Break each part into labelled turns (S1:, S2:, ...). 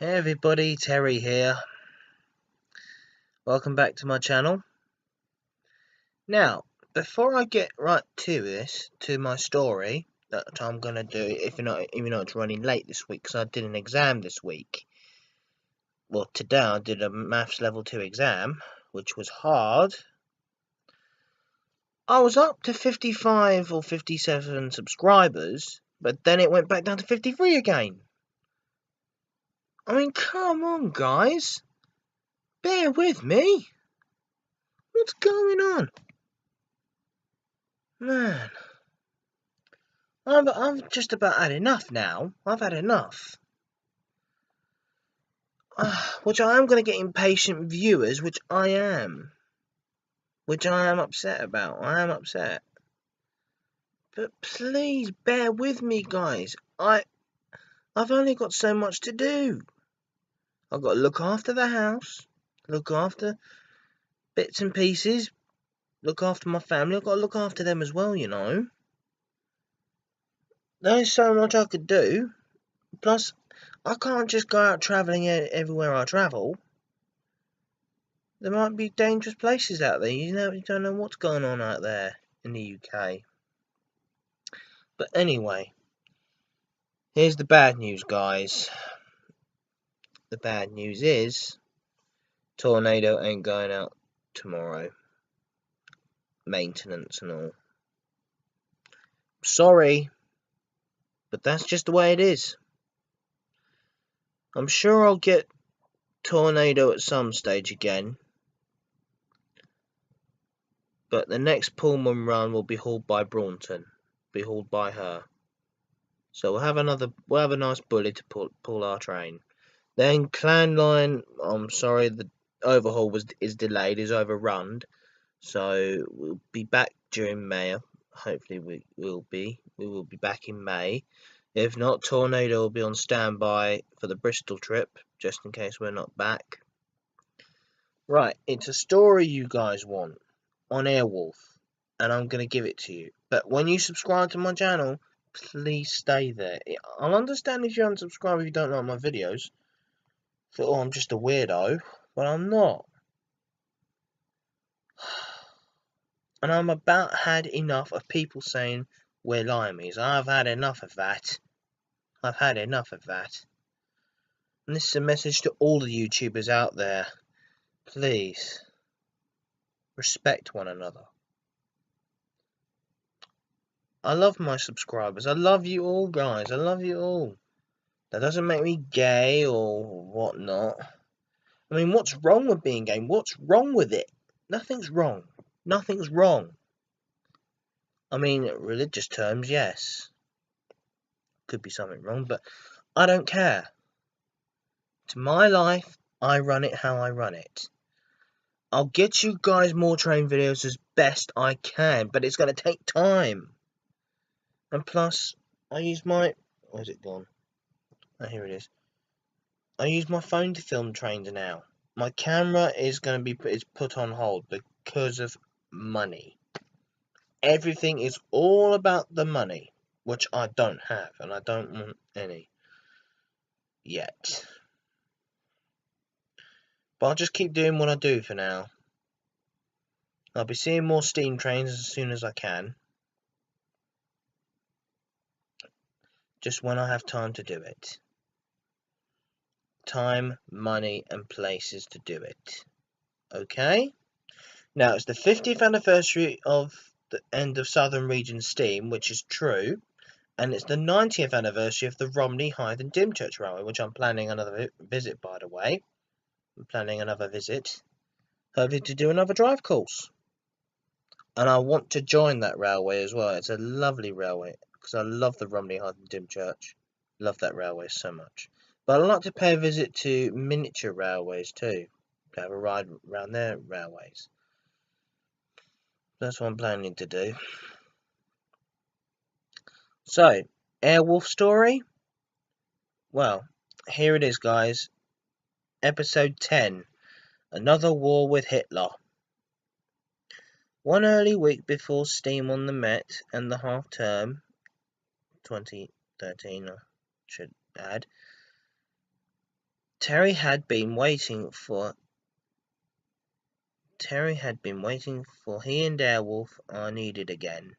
S1: Hey everybody, Terry here. Welcome back to my channel. Now, before I get right to my story that I'm gonna do, even though it's running late this week because I did an exam this week. Well, today I did a maths level 2 exam, which was hard. I was up to 55 or 57 subscribers, but then it went back down to 53 again. I mean, come on, guys. Bear with me. What's going on? Man. I've just about had enough now. I've had enough. Which I am going to get impatient viewers, which I am. Which I am upset about. I am upset. But please bear with me, guys. I've only got so much to do. I've got to look after the house, look after bits and pieces, look after my family. I've got to look after them as well, you know. There's so much I could do. Plus, I can't just go out travelling everywhere I travel. There might be dangerous places out there. You don't know what's going on out there in the UK. But anyway, here's the bad news, guys. The bad news is Tornado ain't going out tomorrow. Maintenance and all. Sorry, but that's just the way it is. I'm sure I'll get Tornado at some stage again. But the next Pullman run will be hauled by Braunton. Be hauled by her. So we'll have a nice bully to pull our train. Then Clan Line, I'm sorry, the overhaul is delayed, is overrun. So we'll be back during May. Hopefully we will be back in May. If not, Tornado will be on standby for the Bristol trip, just in case we're not back. Right, it's a story you guys want on Airwolf, and I'm going to give it to you. But when you subscribe to my channel, please stay there. I'll understand if you unsubscribe if you don't like my videos. Oh, I'm just a weirdo, but I'm not. And I'm about had enough of people saying we're limeys. I've had enough of that. I've had enough of that. And this is a message to all the YouTubers out there. Please, respect one another. I love my subscribers. I love you all, guys. I love you all. That doesn't make me gay or whatnot. I mean, what's wrong with being gay? What's wrong with it? Nothing's wrong. Nothing's wrong. I mean, religious terms, yes. Could be something wrong, but I don't care. It's my life. I run it how I run it. I'll get you guys more train videos as best I can, but it's going to take time. And plus, I use my... Where's it gone? Oh, here it is. I use my phone to film trains now. My camera is going to be put on hold because of money. Everything is all about the money, which I don't have, and I don't want any yet. But I'll just keep doing what I do for now. I'll be seeing more steam trains as soon as I can. Just when I have time to do it. Time, money, and places to do it. Okay? Now, it's the 50th anniversary of the end of Southern Region Steam, which is true. And it's the 90th anniversary of the Romney, Hythe and Dymchurch Railway, which I'm planning another visit, by the way. I'm planning another visit. Hopefully to do another drive course. And I want to join that railway as well. It's a lovely railway. Because I love the Romney, Hythe and Dymchurch. Love that railway so much. But I'd like to pay a visit to miniature railways too. To have a ride around their railways. That's what I'm planning to do. So, Airwolf story? Well, here it is, guys. Episode 10. Another War with Hitler. One early week before steam on the Met and the half-term, 2013 I should add, Terry had been waiting for he and Airwolf are needed again.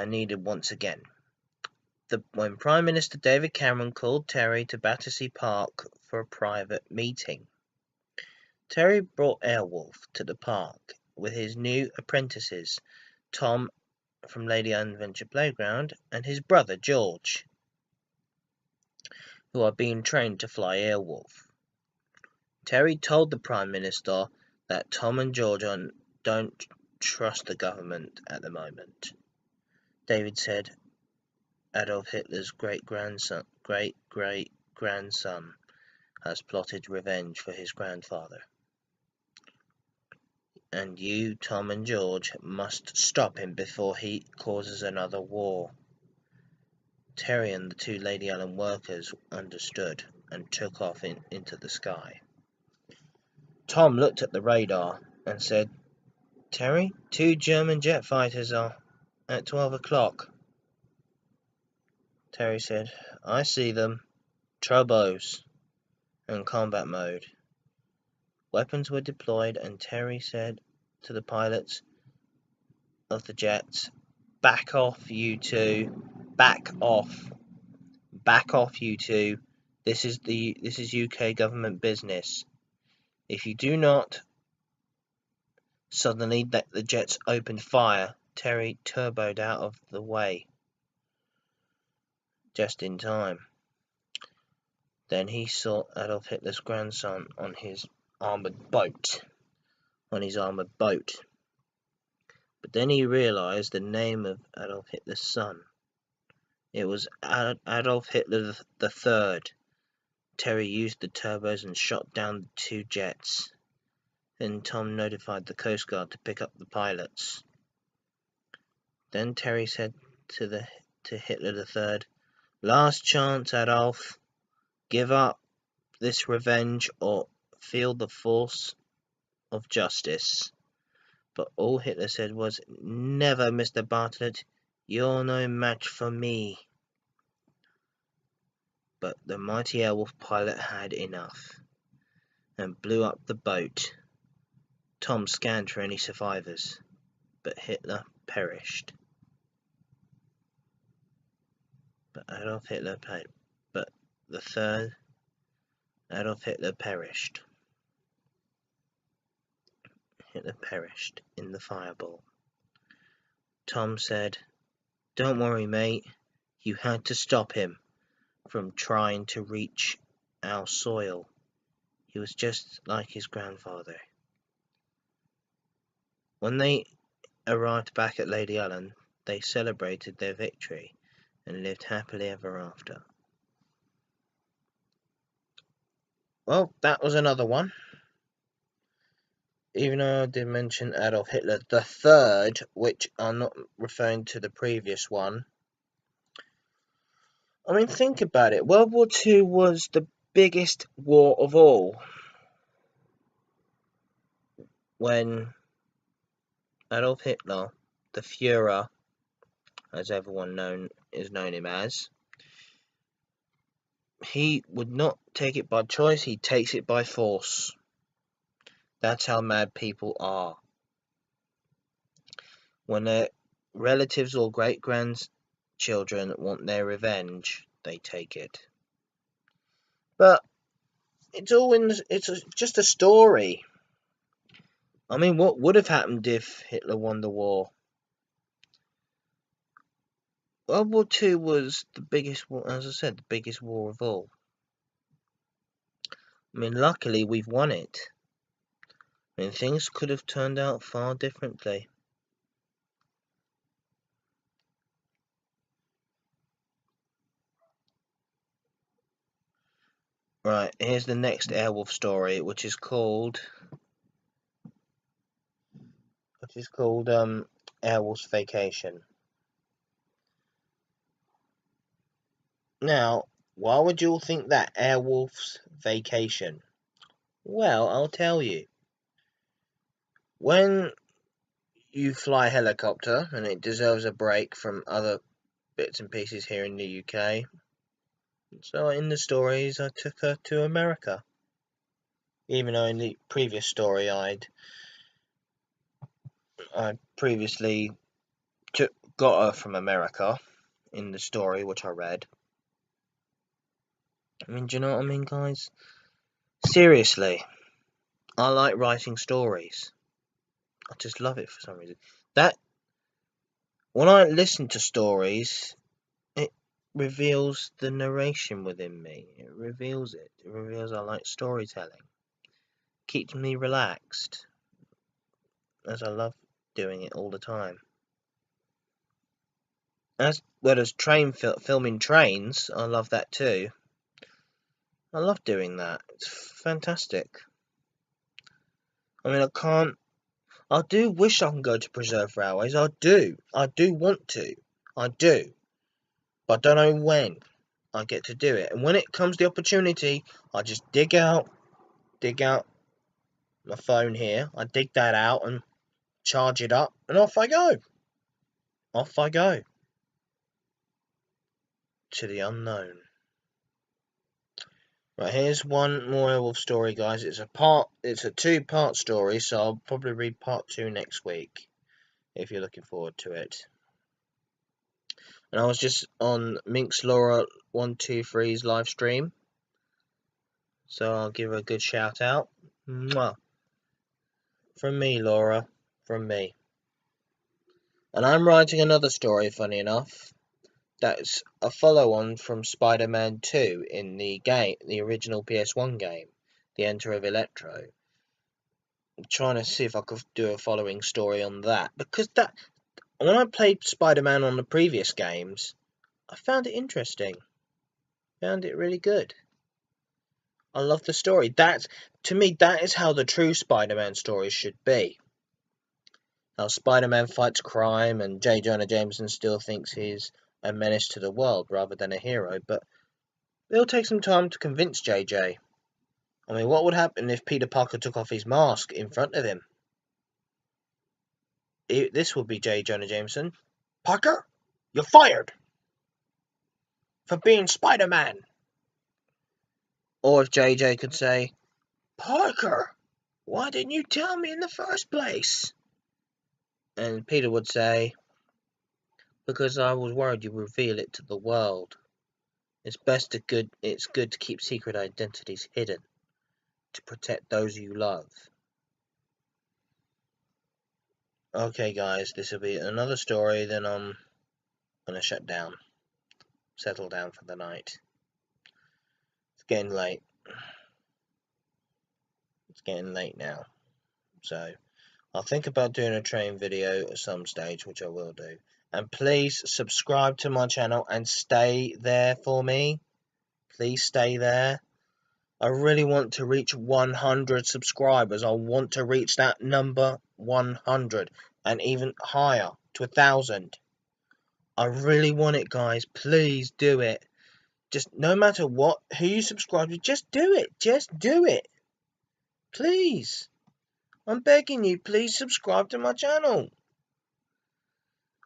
S1: Needed once again. When Prime Minister David Cameron called Terry to Battersea Park for a private meeting. Terry brought Airwolf to the park with his new apprentices, Tom from Lady Adventure Playground and his brother George, who are being trained to fly Airwolf. Terry told the Prime Minister that Tom and George don't trust the government at the moment. David said Adolf Hitler's great-grandson has plotted revenge for his grandfather. And you, Tom and George, must stop him before he causes another war. Terry and the two Lady Allen workers understood and took off into the sky. Tom looked at the radar and said, Terry, 2 German jet fighters are at 12 o'clock. Terry said, I see them. Turbos. In combat mode. Weapons were deployed and Terry said to the pilots of the jets, back off you two. Back off. Back off you two. This is UK government business. If you do not, suddenly the jets opened fire. Terry turboed out of the way. Just in time. Then he saw Adolf Hitler's grandson on his armoured boat. But then he realised the name of Adolf Hitler's son. It was Adolf Hitler III. Terry used the turbos and shot down the 2 jets. Then Tom notified the Coast Guard to pick up the pilots. Then Terry said to Hitler III, last chance, Adolf. Give up this revenge or feel the force of justice. But all Hitler said was, never, Mr. Bartlett. You're no match for me. But the mighty Airwolf pilot had enough and blew up the boat. Tom scanned for any survivors, but Hitler perished. But Adolf Hitler perished. Hitler perished in the fireball. Tom said, don't worry, mate. You had to stop him from trying to reach our soil. He was just like his grandfather. When they arrived back at Lady Allen, they celebrated their victory and lived happily ever after. Well, that was another one. Even though I did mention Adolf Hitler III, which I'm not referring to the previous one. I mean, think about it. World War II was the biggest war of all. When Adolf Hitler, the Führer, as everyone is known him as, he would not take it by choice, he takes it by force. That's how mad people are. When their relatives or great-grandchildren want their revenge, they take it. But it's just a story. I mean, what would have happened if Hitler won the war? World War II was the biggest war, as I said, the biggest war of all. I mean, luckily we've won it. I mean, things could have turned out far differently. Right, here's the next Airwolf story, which is called Airwolfs Vacation. Now, why would you all think that Airwolf's Vacation? Well, I'll tell you. When you fly a helicopter and it deserves a break from other bits and pieces here in the UK. So in the stories, I took her to America. Even though in the previous story I previously got her from America in the story which I read. I mean, do you know what I mean, guys? Seriously, I like writing stories. I just love it for some reason. That when I listen to stories, it reveals the narration within me. It reveals it. It reveals I like storytelling. Keeps me relaxed, as I love doing it all the time. As well as filming trains, I love that too. I love doing that. It's fantastic. I mean, I do wish I can go to preserved railways. I do. I do want to. I do. But I don't know when I get to do it. And when it comes the opportunity, I just dig out my phone here. I dig that out and charge it up, and off I go. Off I go. To the unknown. Right, here's one more Airwolf story, guys. It's a 2-part story, so I'll probably read part 2 next week, if you're looking forward to it. And I was just on Minx Laura 123's live stream, so I'll give her a good shout out. Mwah. From me, Laura. From me. And I'm writing another story, funny enough. That's a follow-on from Spider-Man 2 in the game, the original PS1 game, The Enter of Electro. I'm trying to see if I could do a following story on that, because when I played Spider-Man on the previous games, I found it interesting. Found it really good. I love the story. To me, that is how the true Spider-Man stories should be. How Spider-Man fights crime and J. Jonah Jameson still thinks he's a menace to the world rather than a hero, but it'll take some time to convince JJ. I mean, what would happen if Peter Parker took off his mask in front of him? This would be J. Jonah Jameson. Parker, you're fired for being Spider-Man. Or if JJ could say, Parker, why didn't you tell me in the first place? And Peter would say, because I was worried you'd reveal it to the world. It's good to keep secret identities hidden, to protect those you love. Okay, guys, this will be another story, then I'm gonna settle down for the night. It's getting late. It's getting late now, so I'll think about doing a train video at some stage, which I will do. And please subscribe to my channel and stay there for me. Please stay there. I really want to reach 100 subscribers. I want to reach that number 100 and even higher to 1,000. I really want it, guys. Please do it. Just no matter who you subscribe to, just do it. Just do it. Please. I'm begging you, please subscribe to my channel.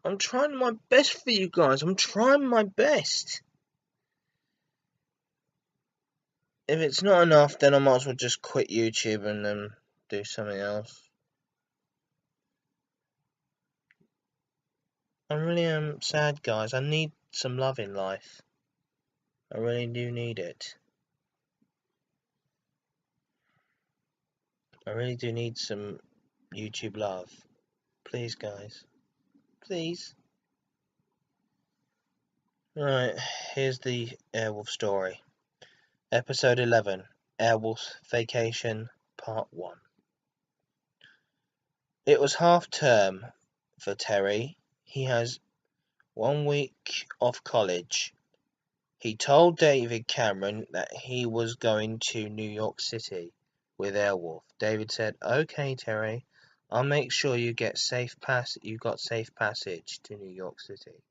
S1: I'm trying my best for you guys. I'm trying my best. If it's not enough, then I might as well just quit YouTube and then do something else. I really am sad, guys. I need some love in life. I really do need it. I really do need some YouTube love. Please, guys. Please. Right, here's the Airwolf story. Episode 11, Airwolfs Vacation, Part 1. It was half term for Terry. He has 1 week off college. He told David Cameron that he was going to New York City with Airwolf. David said, "Okay, Terry, I'll make sure you got safe passage to New York City.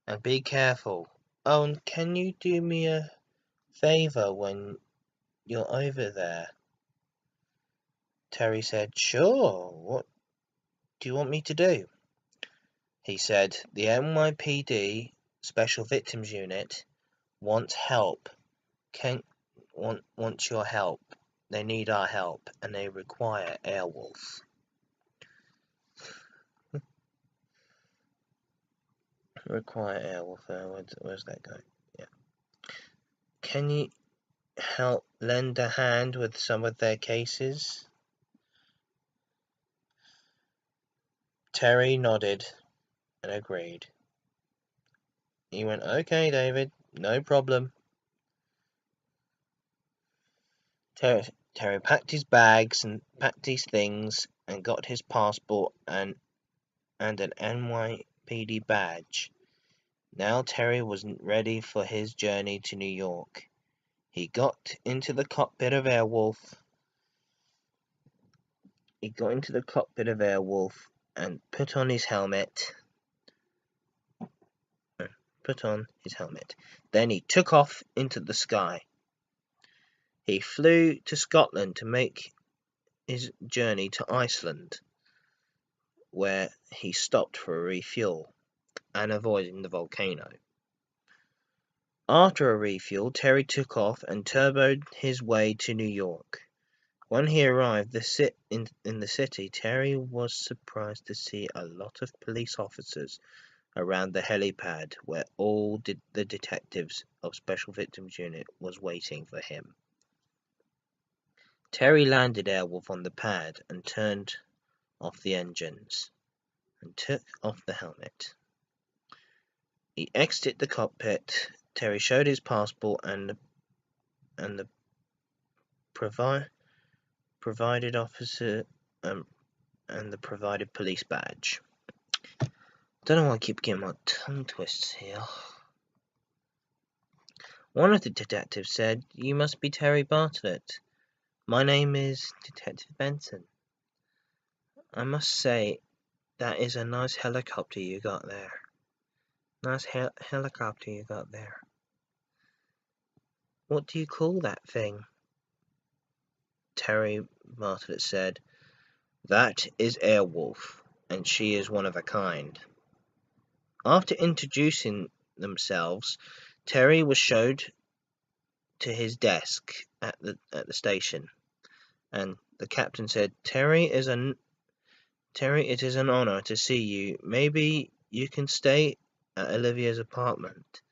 S1: And be careful. Oh, and can you do me a favor when you're over there?" Terry said, "Sure. What do you want me to do?" He said, "The NYPD Special Victims Unit wants help. Wants your help. They need our help, and they require Airwolf." Require Airwolf. Where's that going? Yeah. Can you help lend a hand with some of their cases? Terry nodded and agreed. He went, "Okay, David, no problem." Terry packed his bags and packed his things and got his passport and an NYPD badge. Now Terry was ready for his journey to New York. He got into the cockpit of Airwolf. And put on his helmet. Then he took off into the sky. He flew to Scotland to make his journey to Iceland, where he stopped for a refuel and avoiding the volcano. After a refuel, Terry took off and turboed his way to New York. When he arrived in the city, Terry was surprised to see a lot of police officers around the helipad where all the detectives of Special Victims Unit was waiting for him. Terry landed Airwolf on the pad and turned off the engines and took off the helmet. He exited the cockpit. Terry showed his passport and the provided officer and the provided police badge. Don't know why I keep getting my tongue twists here. One of the detectives said, "You must be Terry Bartlett. My name is Detective Benson. I must say, that is a nice helicopter you got there. Nice helicopter you got there. What do you call that thing?" Terry Bartlett said, "That is Airwolf, and she is one of a kind." After introducing themselves, Terry was showed to his desk at the station, and the captain said, Terry, it is an honor to see you. Maybe you can stay at Olivia's apartment.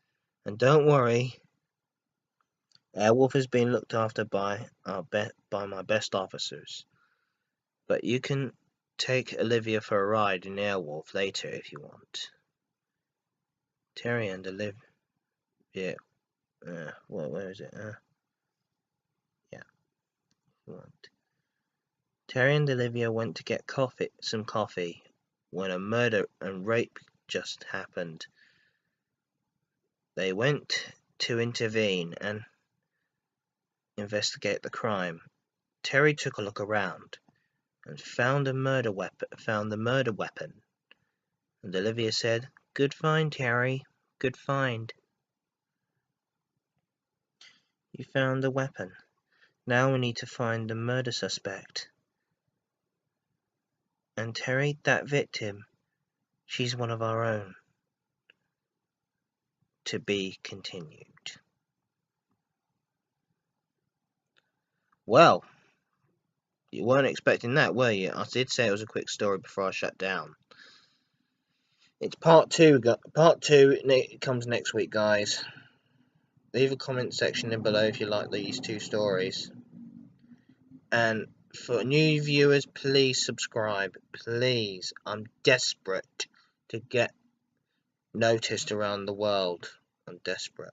S1: And don't worry, Airwolf has been looked after by my best officers. But you can take Olivia for a ride in Airwolf later if you want." Terry and Olivia, where is it? Yeah, Terry and Olivia went to get some coffee, when a murder and rape just happened. They went to intervene and investigate the crime. Terry took a look around and found the murder weapon. And Olivia said, "Good find, Terry. Good find. You found the weapon. Now we need to find the murder suspect. And Terry, that victim, she's one of our own." To be continued. Well, you weren't expecting that, were you? I did say it was a quick story before I shut down. It's part two. It comes next week, guys. Leave a comment section in below if you like these two stories. And for new viewers, please subscribe. Please. I'm desperate to get noticed around the world. I'm desperate.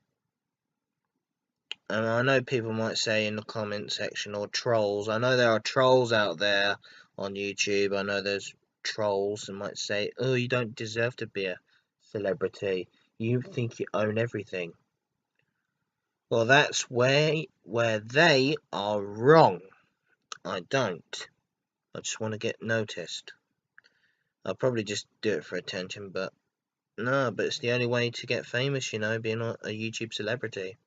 S1: And I know people might say in the comment section, or trolls. I know there are trolls out there on YouTube. I know there's trolls that might say, "Oh, you don't deserve to be a celebrity. You think you own everything." Well, that's where they are wrong. I don't. I just want to get noticed. I'll probably just do it for attention, but no, but it's the only way to get famous, you know, being a YouTube celebrity.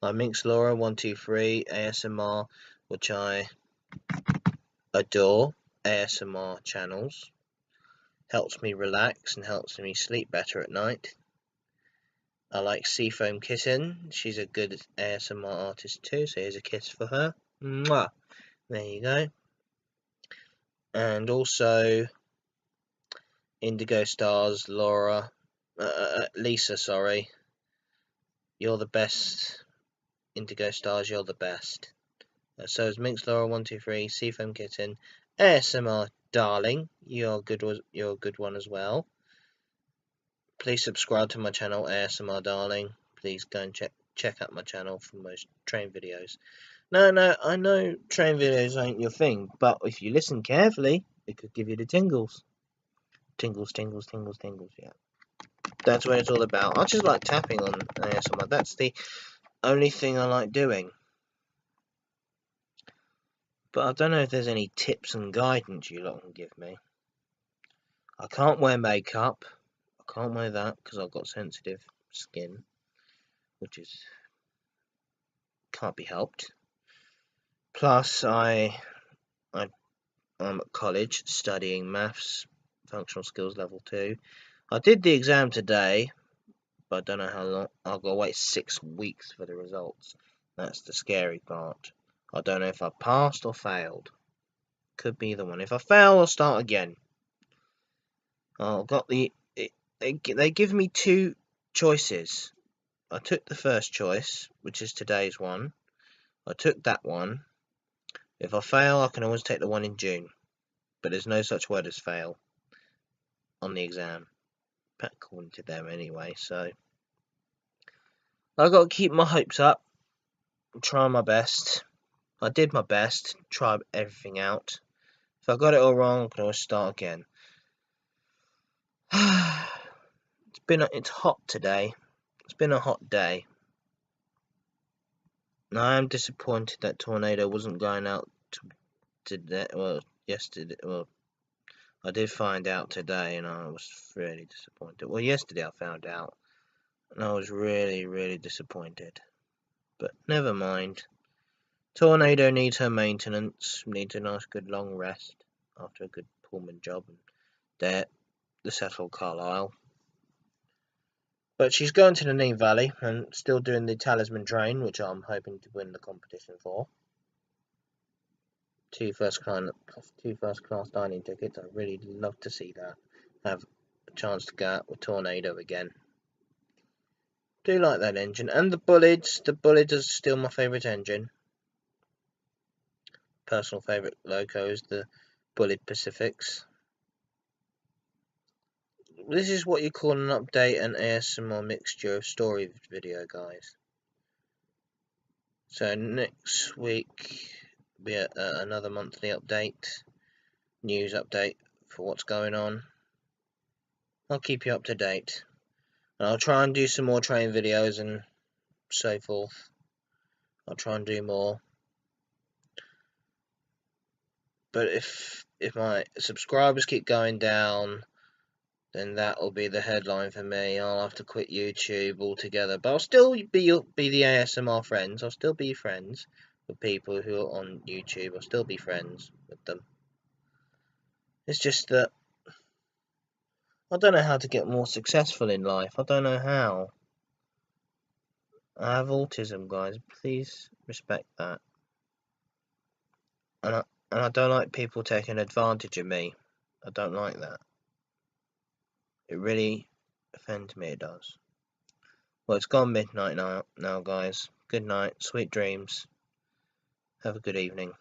S1: Like Minx Laura 123 ASMR, which I adore, ASMR channels. Helps me relax and helps me sleep better at night. I like Seafoam Kitten. She's a good ASMR artist too, so here's a kiss for her. Mwah! There you go. And also Indigo Stars, Lisa, sorry. You're the best. Indigo Stars, you're the best. So is Minx Laura 123, Seafoam Kitten, ASMR Darling, you're a good one as well. Please subscribe to my channel, ASMR Darling. Please go and check out my channel for most train videos. No, I know train videos ain't your thing, but if you listen carefully, it could give you the tingles. Tingles, tingles, tingles, tingles, yeah. That's what it's all about. I just like tapping on ASMR. That's the only thing I like doing. But I don't know if there's any tips and guidance you lot can give me. I can't wear makeup. I can't wear that because I've got sensitive skin, which can't be helped. Plus, I'm at college studying maths, functional skills level 2. I did the exam today, but I don't know how long. I've got to wait 6 weeks for the results. That's the scary part. I don't know if I passed or failed. Could be either one. If I fail, I'll start again. I've got they give me 2 choices. I took the first choice, which is today's one. I took that one. If I fail, I can always take the one in June. But there's no such word as fail on the exam, according to them anyway. So I've got to keep my hopes up. I'm trying my best. I did my best. Tried everything out. If I got it all wrong, I can always start again. It's hot today. It's been a hot day. I am disappointed that Tornado wasn't going out today. Well, yesterday. Well, I did find out today, and I was really disappointed. Well, yesterday I found out, and I was really, really disappointed. But never mind. Tornado needs her maintenance. Needs a nice, good long rest after a good Pullman job. And there, the Cecil Carlisle. But she's going to the Nene Valley and still doing the Talisman train, which I'm hoping to win the competition for. 2 first class dining tickets. I'd really love to see that. Have a chance to go out with Tornado again. Do like that engine. And the Bullets. The Bullets is still my favourite engine. Personal favourite loco is the Bullet Pacifics. This is what you call an update and ASMR mixture of story video, guys. So next week will be another monthly update, news update for what's going on. I'll keep you up to date. And I'll try and do some more train videos and so forth. I'll try and do more. But if my subscribers keep going down, then that will be the headline for me. I'll have to quit YouTube altogether. But I'll still be the ASMR friends. I'll still be friends with people who are on YouTube. I'll still be friends with them. It's just that I don't know how to get more successful in life. I don't know how. I have autism, guys. Please respect that. And I don't like people taking advantage of me. I don't like that. It really offends me, it does. Well, it's gone midnight now, guys. Good night, sweet dreams. Have a good evening.